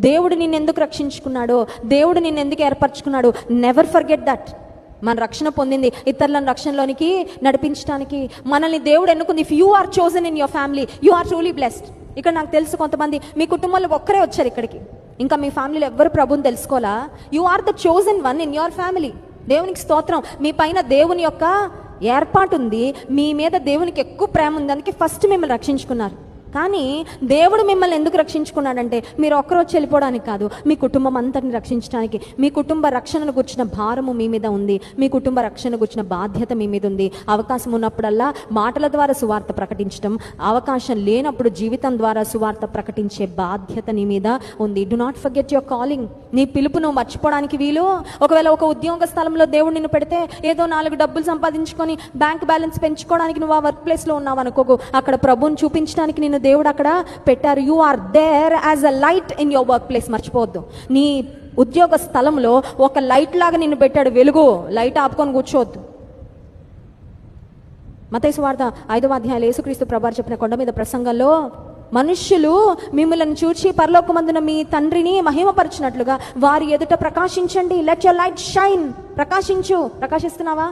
దేవుడు నిన్ను ఎందుకు రక్షించుకున్నాడో, దేవుడు నిన్ను ఎందుకు ఏర్పరచుకున్నాడో, నెవర్ ఫర్గెట్ దట్. మన రక్షణ పొందింది ఇతరులను రక్షణలోనికి నడిపించడానికి. మనల్ని దేవుడు ఎన్నుకుంది. If you are chosen in your family, you are truly blessed. ఇక్కడ నాకు తెలుసు కొంతమంది మీ కుటుంబంలో ఒక్కరే వచ్చారు ఇక్కడికి, ఇంకా మీ ఫ్యామిలీలో ఎవ్వరు ప్రభుని తెలుసుకోవాలా. You are the chosen one in your family. దేవునికి స్తోత్రం. మీ పైన దేవుని యొక్క ఏర్పాటు ఉంది, మీ మీద దేవునికి ఎక్కువ ప్రేమ ఉంది, అందుకే ఫస్ట్ మిమ్మల్ని రక్షించుకున్నారు. కానీ దేవుడు మిమ్మల్ని ఎందుకు రక్షించుకున్నాడంటే మీరు ఒక్కరోజు వెళ్ళిపోవడానికి కాదు, మీ కుటుంబం అంతటిని రక్షించడానికి. మీ కుటుంబ రక్షణను గుర్చిన భారము మీ మీద ఉంది, మీ కుటుంబ రక్షణ గుర్చిన బాధ్యత మీ మీద ఉంది. అవకాశం ఉన్నప్పుడల్లా మాటల ద్వారా సువార్త ప్రకటించడం, అవకాశం లేనప్పుడు జీవితం ద్వారా సువార్త ప్రకటించే బాధ్యత నీ మీద ఉంది. Do not forget your calling. నీ పిలుపు నువ్వు మర్చిపోవడానికి వీలు. ఒకవేళ ఒక ఉద్యోగ స్థలంలో దేవుడు నిన్ను పెడితే ఏదో 4 డబ్బులు సంపాదించుకొని బ్యాంక్ బ్యాలెన్స్ పెంచుకోవడానికి నువ్వు ఆ వర్క్ ప్లేస్లో ఉన్నావు అనుకోకు. అక్కడ ప్రభుని చూపించడానికి నిన్ను దేవుడు అక్కడ పెట్టారు. You are there as a light in your work place. మర్చిపోవద్దు. నీ ఉద్యోగ స్థలంలో ఒక లైట్ లాగా నిన్ను పెట్టాడు. వెలుగు. లైట్ ఆపుకొని కూర్చోవద్దు. మత్తయి సువార్త 5వ అధ్యాయంలో యేసుక్రీస్తు ప్రభువారు చెప్పిన కొండ మీద ప్రసంగంలో, మనుష్యులు మిమ్మల్ని చూచి పరలోకమందున మీ తండ్రిని మహిమపరచినట్లుగా వారి ఎదుట ప్రకాశించండి. Let your light shine. ప్రకాశించు. ప్రకాశిస్తున్నావా?